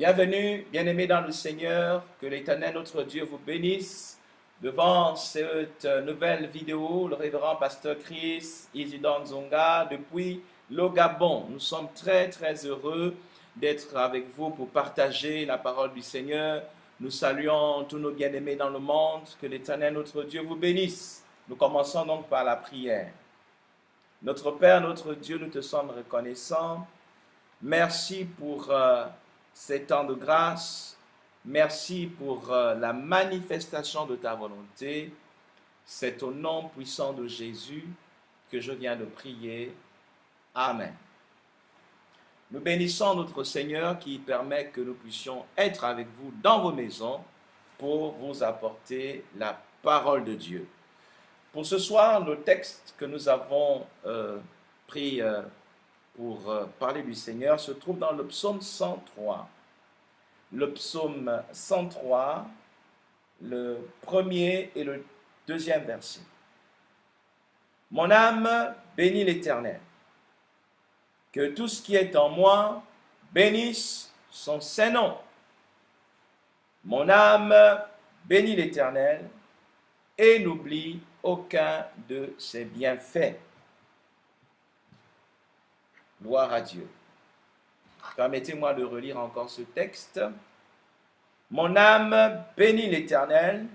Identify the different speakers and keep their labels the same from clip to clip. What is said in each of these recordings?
Speaker 1: Bienvenue, bien-aimés dans le Seigneur, que l'Éternel notre Dieu vous bénisse. Devant cette nouvelle vidéo, le révérend pasteur Chris Isidore Nzonga depuis le Gabon. Nous sommes très heureux d'être avec vous pour partager la parole du Seigneur. Nous saluons tous nos bien-aimés dans le monde, que l'Éternel notre Dieu vous bénisse. Nous commençons donc par la prière. Notre Père, notre Dieu, nous te sommes reconnaissants. Merci pour ces temps de grâce. Merci pour la manifestation de ta volonté. C'est au nom puissant de Jésus que je viens de prier. Amen. Nous bénissons notre Seigneur qui permet que nous puissions être avec vous dans vos maisons pour vous apporter la parole de Dieu. Pour ce soir, le texte que nous avons pris pour parler du Seigneur se trouve dans le psaume 103. Le psaume 103, le premier et le deuxième verset. Mon âme bénit l'Éternel. Que tout ce qui est en moi bénisse son saint nom. Mon âme bénit l'Éternel et n'oublie aucun de ses bienfaits. Gloire à Dieu. Permettez-moi de relire encore ce texte. Mon âme bénit l'Éternel,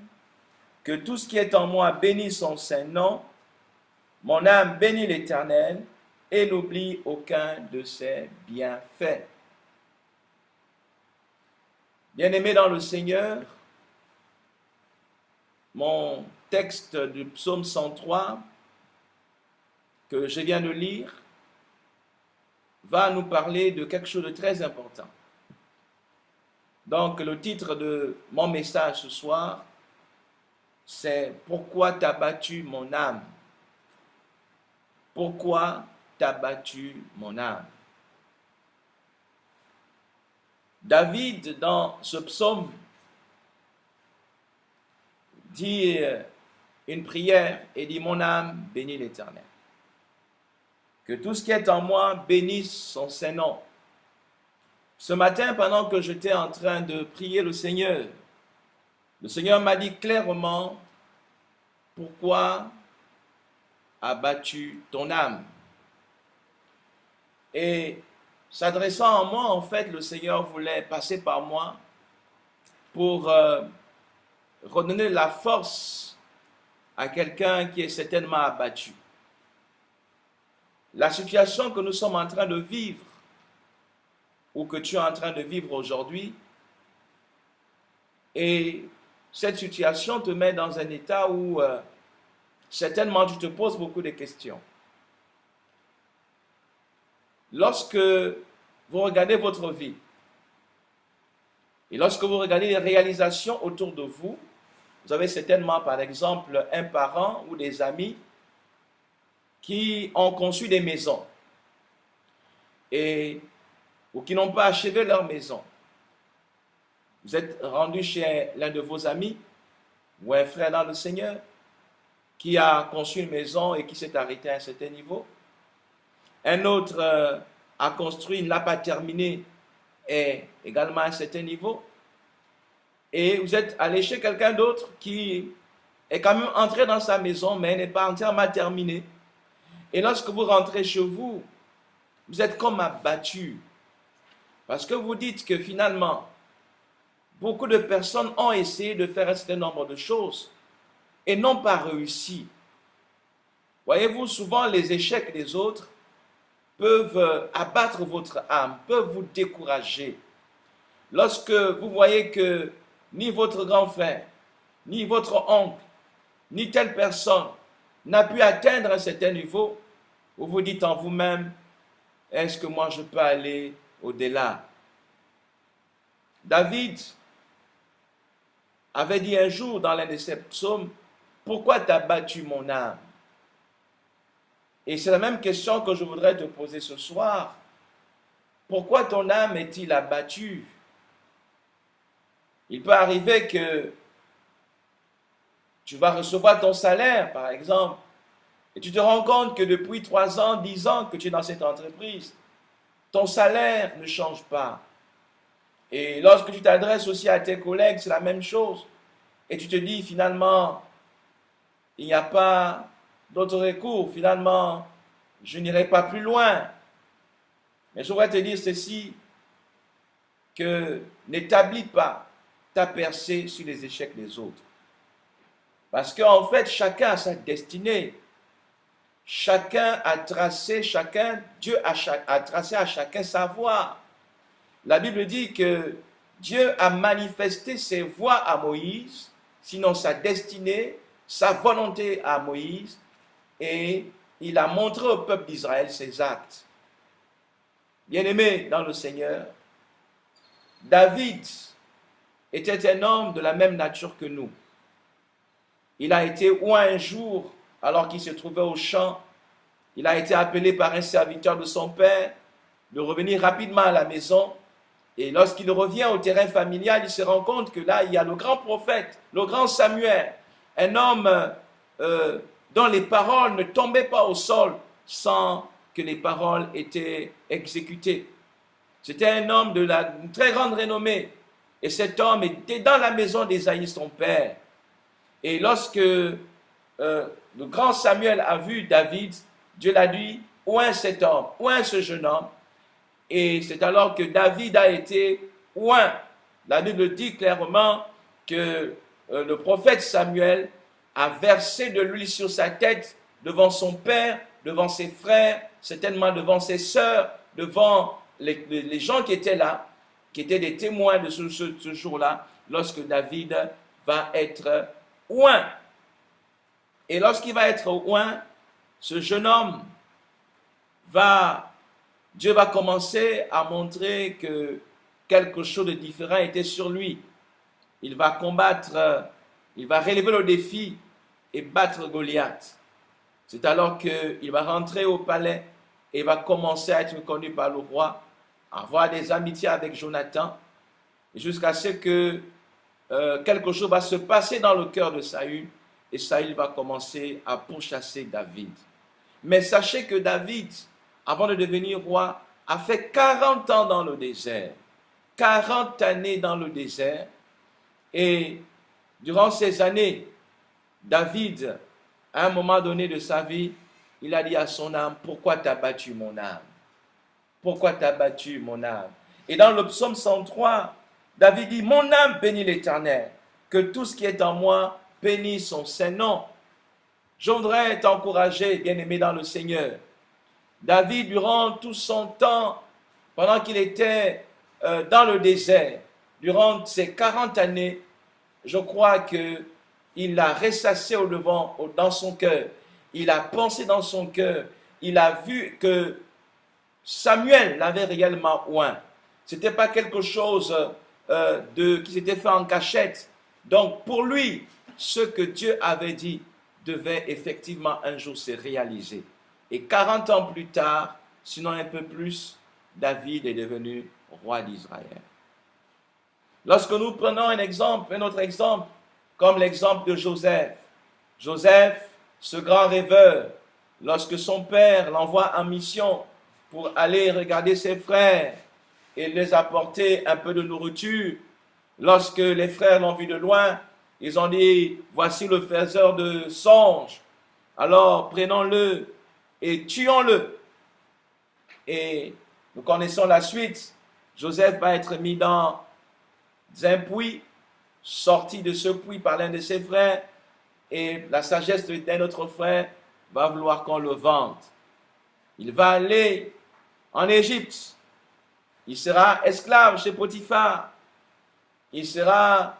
Speaker 1: que tout ce qui est en moi bénisse son saint nom. Mon âme bénit l'Éternel et n'oublie aucun de ses bienfaits. Bien-aimés dans le Seigneur, mon texte du psaume 103 que je viens de lire va nous parler de quelque chose de très important. Donc, le titre de mon message ce soir, c'est « Pourquoi t'as battu mon âme ?» Pourquoi t'as battu mon âme? David, dans ce psaume, dit une prière et dit « Mon âme bénit l'Éternel. Que tout ce qui est en moi bénisse son saint nom. » Ce matin, pendant que j'étais en train de prier le Seigneur m'a dit clairement « Pourquoi as battu ton âme ?» Et s'adressant à moi, en fait, le Seigneur voulait passer par moi pour redonner la force à quelqu'un qui est certainement abattu. La situation que nous sommes en train de vivre, ou que tu es en train de vivre aujourd'hui, et cette situation te met dans un état où certainement tu te poses beaucoup de questions. Lorsque vous regardez votre vie, et lorsque vous regardez les réalisations autour de vous, vous avez certainement par exemple un parent ou des amis qui ont conçu des maisons ou qui n'ont pas achevé leur maison. Vous êtes rendu chez l'un de vos amis ou un frère dans le Seigneur qui a conçu une maison et qui s'est arrêté à un certain niveau. Un autre a construit, il ne l'a pas terminé et également à un certain niveau. Et vous êtes allé chez quelqu'un d'autre qui est quand même entré dans sa maison mais n'est pas entièrement terminé. Et lorsque vous rentrez chez vous, vous êtes comme abattu. Parce que vous dites que finalement, beaucoup de personnes ont essayé de faire un certain nombre de choses et n'ont pas réussi. Voyez-vous, souvent les échecs des autres peuvent abattre votre âme, peuvent vous décourager. Lorsque vous voyez que ni votre grand frère, ni votre oncle, ni telle personne n'a pu atteindre un certain niveau, vous vous dites en vous-même, est-ce que moi je peux aller au-delà? David avait dit un jour dans l'un de ses psaumes, pourquoi t'as battu mon âme? Et c'est la même question que je voudrais te poser ce soir. Pourquoi ton âme est-il abattue? Il peut arriver que tu vas recevoir ton salaire, par exemple, et tu te rends compte que depuis 3 ans, 10 ans que tu es dans cette entreprise, ton salaire ne change pas. Et lorsque tu t'adresses aussi à tes collègues, c'est la même chose. Et tu te dis finalement, il n'y a pas d'autre recours. Finalement, je n'irai pas plus loin. Mais je voudrais te dire ceci, que n'établis pas ta percée sur les échecs des autres. Parce qu'en fait, chacun a sa destinée. Chacun a tracé, Dieu a tracé à chacun sa voie. La Bible dit que Dieu a manifesté ses voies à Moïse, sinon sa destinée, sa volonté à Moïse, et il a montré au peuple d'Israël ses actes. Bien-aimé dans le Seigneur, David était un homme de la même nature que nous. Il a été oint un jour alors qu'il se trouvait au champ. Il a été appelé par un serviteur de son père de revenir rapidement à la maison. Et lorsqu'il revient au terrain familial, il se rend compte que là, il y a le grand prophète, le grand Samuel, un homme dont les paroles ne tombaient pas au sol sans que les paroles étaient exécutées. C'était un homme de très grande renommée. Et cet homme était dans la maison d'Ésaïe, son père. Et lorsque le grand Samuel a vu David, Dieu l'a dit, oint cet homme, oint ce jeune homme. Et c'est alors que David a été oint. La Bible dit clairement que le prophète Samuel a versé de l'huile sur sa tête devant son père, devant ses frères, certainement devant ses sœurs, devant les gens qui étaient là, qui étaient des témoins de ce jour-là, lorsque David va être oint. Et lorsqu'il va être oint, ce jeune homme Dieu va commencer à montrer que quelque chose de différent était sur lui. Il va combattre, il va relever le défi et battre Goliath. C'est alors qu'il va rentrer au palais et va commencer à être connu par le roi, avoir des amitiés avec Jonathan, jusqu'à ce que quelque chose va se passer dans le cœur de Saül, et Saül va commencer à pourchasser David. Mais sachez que David, avant de devenir roi, a fait 40 ans dans le désert. 40 années dans le désert. Et durant ces années, David, à un moment donné de sa vie, il a dit à son âme, « Pourquoi t'as battu mon âme? Pourquoi t'as battu mon âme ?» Et dans le psaume 103, David dit, « Mon âme bénit l'Éternel, que tout ce qui est en moi bénisse son saint nom. » Je voudrais t'encourager, bien-aimé dans le Seigneur. David, durant tout son temps, pendant qu'il était dans le désert, durant ces 40 années, je crois qu'il a ressassé dans son cœur. Il a pensé dans son cœur. Il a vu que Samuel l'avait réellement oint. Ce n'était pas quelque chose qui s'était fait en cachette. Donc pour lui, ce que Dieu avait dit devait effectivement un jour se réaliser. Et 40 ans plus tard, sinon un peu plus, David est devenu roi d'Israël. Lorsque nous prenons un autre exemple, comme l'exemple de Joseph. Joseph, ce grand rêveur, lorsque son père l'envoie en mission pour aller regarder ses frères et les apporter un peu de nourriture, lorsque les frères l'ont vu de loin, ils ont dit, voici le faiseur de songes, alors prenons-le et tuons-le. Et nous connaissons la suite. Joseph va être mis dans un puits, sorti de ce puits par l'un de ses frères, et la sagesse d'un autre frère va vouloir qu'on le vende. Il va aller en Égypte. Il sera esclave chez Potiphar. Il sera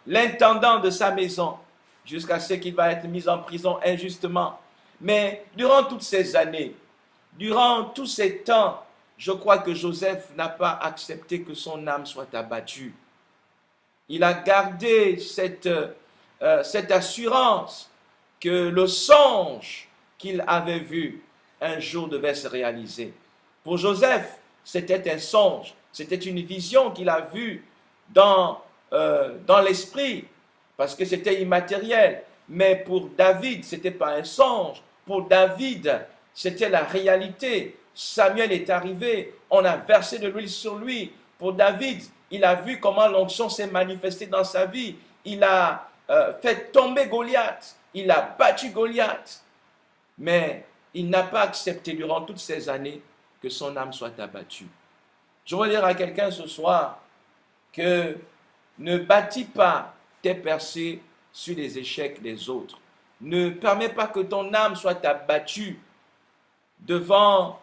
Speaker 1: l'intendant de sa maison, jusqu'à ce qu'il va être mis en prison injustement. Mais durant toutes ces années, durant tous ces temps, je crois que Joseph n'a pas accepté que son âme soit abattue. Il a gardé cette assurance que le songe qu'il avait vu un jour devait se réaliser. Pour Joseph, c'était un songe, c'était une vision qu'il a vue dans l'esprit, parce que c'était immatériel. Mais pour David, ce n'était pas un songe. Pour David, c'était la réalité. Samuel est arrivé, on a versé de l'huile sur lui. Pour David, il a vu comment l'onction s'est manifestée dans sa vie. Il a fait tomber Goliath. Il a battu Goliath. Mais il n'a pas accepté durant toutes ces années que son âme soit abattue. Je veux dire à quelqu'un ce soir que ne bâtis pas tes percées sur les échecs des autres. Ne permets pas que ton âme soit abattue devant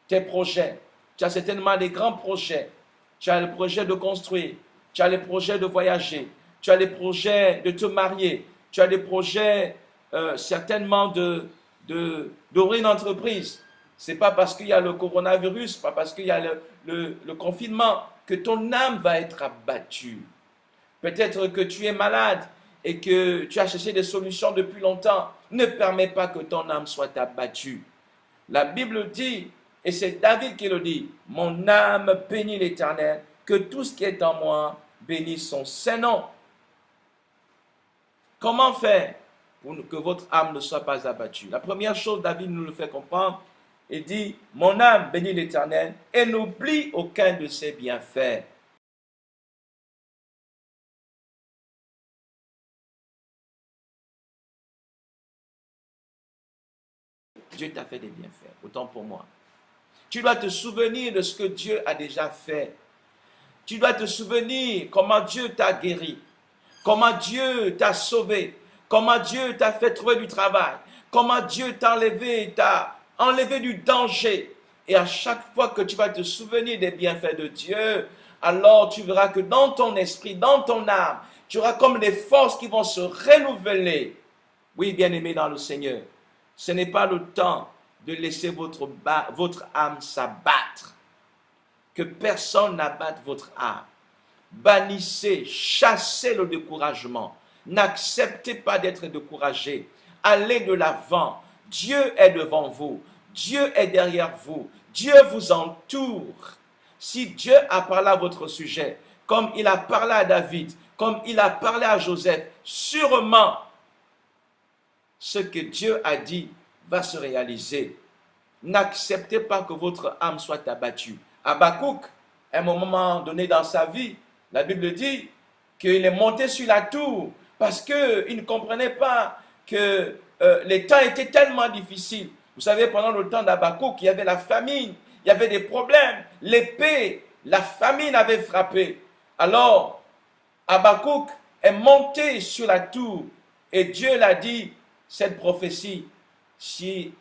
Speaker 1: tes projets. Tu as certainement des grands projets. Tu as le projet de construire, tu as le projet de voyager, tu as le projet de te marier, tu as des projets certainement d'ouvrir une entreprise. Ce n'est pas parce qu'il y a le coronavirus, pas parce qu'il y a le confinement que ton âme va être abattue. Peut-être que tu es malade et que tu as cherché des solutions depuis longtemps. Ne permets pas que ton âme soit abattue. La Bible dit, et c'est David qui le dit, « Mon âme bénit l'Éternel, que tout ce qui est en moi bénisse son Saint-Nom. » Comment faire pour que votre âme ne soit pas abattue? La première chose, David nous le fait comprendre, il dit, « Mon âme bénit l'Éternel et n'oublie aucun de ses bienfaits. » Dieu t'a fait des bienfaits, autant pour moi. Tu dois te souvenir de ce que Dieu a déjà fait. Tu dois te souvenir comment Dieu t'a guéri, comment Dieu t'a sauvé, comment Dieu t'a fait trouver du travail, comment Dieu t'a enlevé du danger. Et à chaque fois que tu vas te souvenir des bienfaits de Dieu, alors tu verras que dans ton esprit, dans ton âme, tu auras comme des forces qui vont se renouveler. Oui, bien-aimé dans le Seigneur, ce n'est pas le temps de laisser votre âme s'abattre. Que personne n'abatte votre âme. Bannissez, chassez le découragement. N'acceptez pas d'être découragé. Allez de l'avant. Dieu est devant vous. Dieu est derrière vous. Dieu vous entoure. Si Dieu a parlé à votre sujet, comme il a parlé à David, comme il a parlé à Joseph, sûrement, ce que Dieu a dit va se réaliser. N'acceptez pas que votre âme soit abattue. Habakkuk, à un moment donné dans sa vie, la Bible dit qu'il est monté sur la tour parce qu'il ne comprenait pas que les temps étaient tellement difficiles. Vous savez, pendant le temps d'Habakkuk, il y avait la famine, il y avait des problèmes, l'épée, la famine avait frappé. Alors, Habakkuk est monté sur la tour et Dieu l'a dit, cette prophétie, si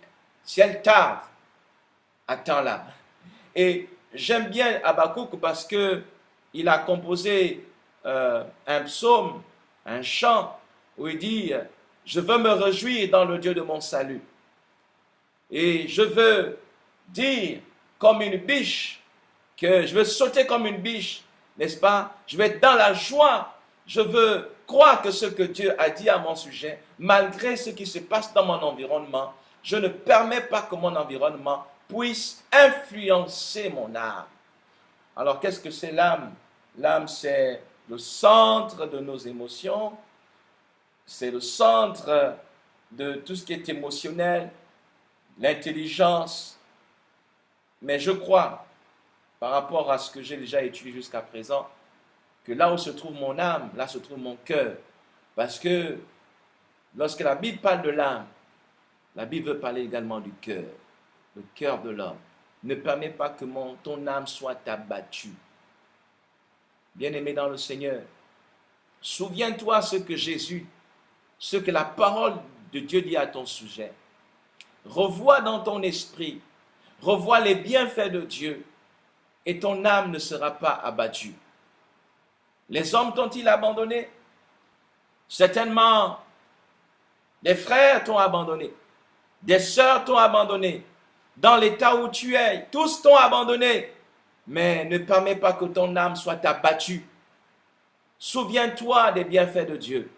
Speaker 1: elle tarde, attends-la. Et j'aime bien Habakkuk parce qu'il a composé un psaume, un chant, où il dit « Je veux me réjouir dans le Dieu de mon salut. Et je veux dire comme une biche, que je veux sauter comme une biche, n'est-ce pas? Je vais être dans la joie. Je veux croire que ce que Dieu a dit à mon sujet, malgré ce qui se passe dans mon environnement, je ne permets pas que mon environnement puisse influencer mon âme. » Alors, qu'est-ce que c'est l'âme? L'âme, c'est le centre de nos émotions, c'est le centre de tout ce qui est émotionnel, l'intelligence. Mais je crois, par rapport à ce que j'ai déjà étudié jusqu'à présent, que là où se trouve mon âme, là se trouve mon cœur. Parce que lorsque la Bible parle de l'âme, la Bible veut parler également du cœur, le cœur de l'homme. Ne permets pas que ton âme soit abattue. Bien-aimé dans le Seigneur, souviens-toi ce que la parole de Dieu dit à ton sujet. Revois dans ton esprit, revois les bienfaits de Dieu et ton âme ne sera pas abattue. Les hommes t'ont-ils abandonné? Certainement, des frères t'ont abandonné, des sœurs t'ont abandonné, dans l'état où tu es, tous t'ont abandonné. Mais ne permets pas que ton âme soit abattue. Souviens-toi des bienfaits de Dieu.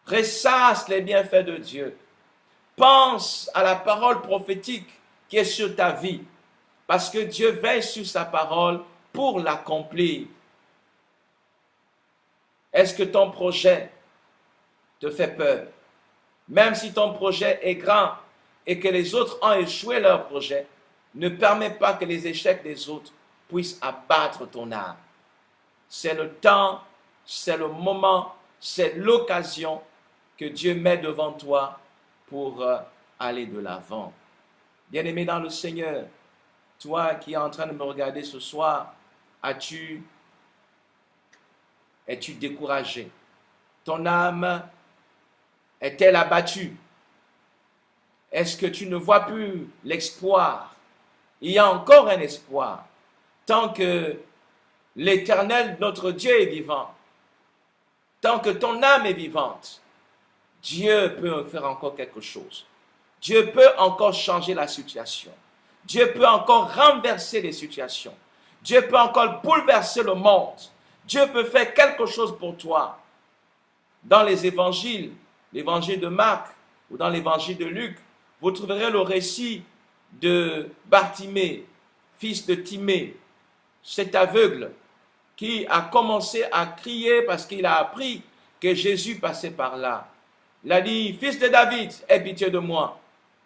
Speaker 1: Ressasse les bienfaits de Dieu. Pense à la parole prophétique qui est sur ta vie, parce que Dieu veille sur sa parole pour l'accomplir. Est-ce que ton projet te fait peur? Même si ton projet est grand et que les autres ont échoué leur projet, Ne permets pas que les échecs des autres puissent abattre ton âme. C'est le temps, c'est le moment, c'est l'occasion que Dieu met devant toi pour aller de l'avant. Bien-aimé dans le Seigneur, toi qui es en train de me regarder ce soir, es-tu découragé? Ton âme est-elle abattue? Est-ce que tu ne vois plus l'espoir? Il y a encore un espoir. Tant que l'Éternel, notre Dieu, est vivant, tant que ton âme est vivante, Dieu peut faire encore quelque chose. Dieu peut encore changer la situation. Dieu peut encore renverser les situations. Dieu peut encore bouleverser le monde. Dieu peut faire quelque chose pour toi. Dans les évangiles, l'évangile de Marc ou dans l'évangile de Luc, vous trouverez le récit de Bartimée, fils de Timée, cet aveugle qui a commencé à crier parce qu'il a appris que Jésus passait par là. Il a dit, fils de David, aie pitié de moi.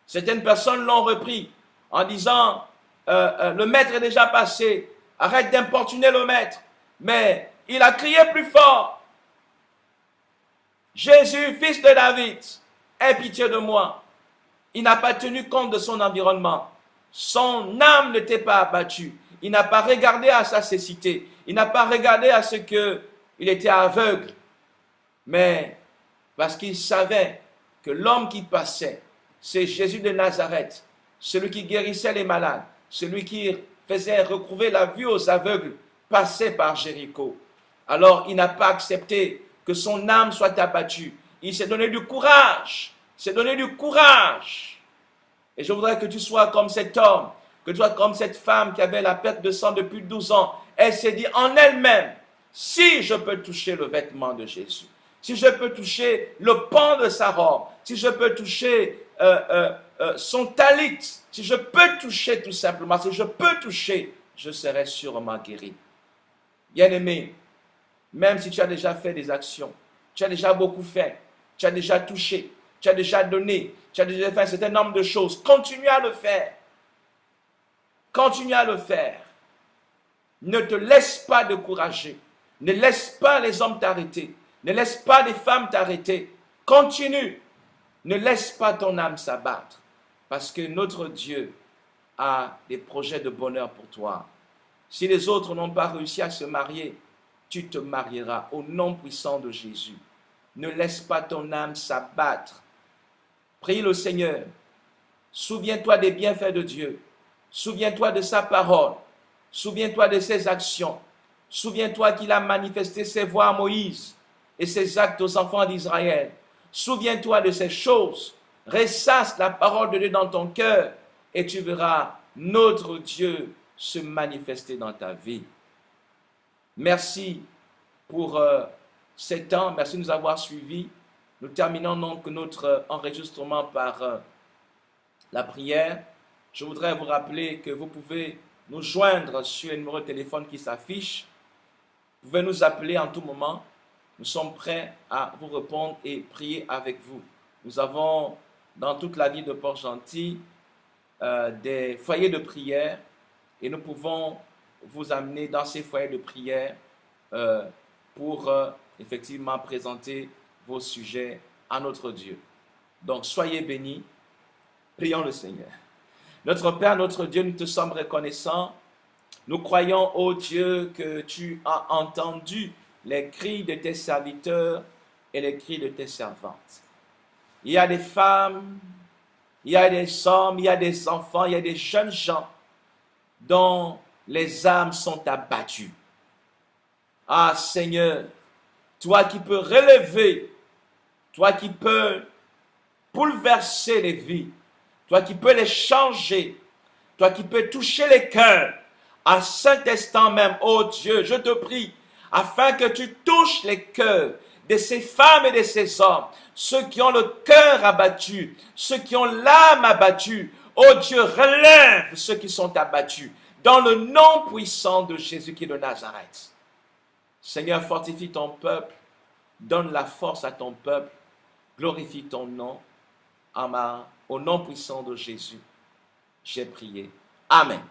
Speaker 1: Certaines personnes l'ont repris en disant, le maître est déjà passé, arrête d'importuner le maître. Mais il a crié plus fort, Jésus, fils de David, aie pitié de moi. Il n'a pas tenu compte de son environnement. Son âme n'était pas abattue. Il n'a pas regardé à sa cécité. Il n'a pas regardé à ce qu'il était aveugle. Mais parce qu'il savait que l'homme qui passait, c'est Jésus de Nazareth, celui qui guérissait les malades, celui qui faisait recouvrer la vue aux aveugles, passait par Jéricho. Alors il n'a pas accepté que son âme soit abattue. Il s'est donné du courage. Il s'est donné du courage. Et je voudrais que tu sois comme cet homme, que tu sois comme cette femme qui avait la perte de sang depuis 12 ans. Elle s'est dit en elle-même, si je peux toucher le vêtement de Jésus, si je peux toucher le pan de sa robe, si je peux toucher son talit, si je peux toucher tout simplement, si je peux toucher, je serai sûrement guéri. Bien-aimé, même si tu as déjà fait des actions, tu as déjà beaucoup fait, tu as déjà touché, tu as déjà donné, tu as déjà fait un certain nombre de choses, continue à le faire. Continue à le faire. Ne te laisse pas décourager. Ne laisse pas les hommes t'arrêter. Ne laisse pas les femmes t'arrêter. Continue. Ne laisse pas ton âme s'abattre. Parce que notre Dieu a des projets de bonheur pour toi. Si les autres n'ont pas réussi à se marier, tu te marieras au nom puissant de Jésus. Ne laisse pas ton âme s'abattre. Prie le Seigneur. Souviens-toi des bienfaits de Dieu. Souviens-toi de sa parole. Souviens-toi de ses actions. Souviens-toi qu'il a manifesté ses voies à Moïse et ses actes aux enfants d'Israël. Souviens-toi de ces choses. Ressasse la parole de Dieu dans ton cœur et tu verras notre Dieu se manifester dans ta vie. Merci pour ces temps. Merci de nous avoir suivis. Nous terminons donc notre enregistrement par la prière. Je voudrais vous rappeler que vous pouvez nous joindre sur le numéro de téléphone qui s'affiche. Vous pouvez nous appeler en tout moment. Nous sommes prêts à vous répondre et prier avec vous. Nous avons dans toute la ville de Port-Gentil des foyers de prière et nous pouvons vous amener dans ces foyers de prière pour effectivement présenter vos sujets à notre Dieu. Donc soyez bénis. Prions le Seigneur. Notre Père, notre Dieu, nous te sommes reconnaissants. Nous croyons, ô Dieu, que tu as entendu les cris de tes serviteurs et les cris de tes servantes. Il y a des femmes, il y a des hommes, il y a des enfants, il y a des jeunes gens dont les âmes sont abattues. Ah Seigneur, toi qui peux relever, toi qui peux bouleverser les vies, toi qui peux les changer, toi qui peux toucher les cœurs, à cet instant même, ô Dieu, je te prie, afin que tu touches les cœurs de ces femmes et de ces hommes, ceux qui ont le cœur abattu, ceux qui ont l'âme abattue. Ô Dieu, relève ceux qui sont abattus, dans le nom puissant de Jésus-Christ de Nazareth. Seigneur, fortifie ton peuple, donne la force à ton peuple, glorifie ton nom. Au nom puissant de Jésus, j'ai prié. Amen.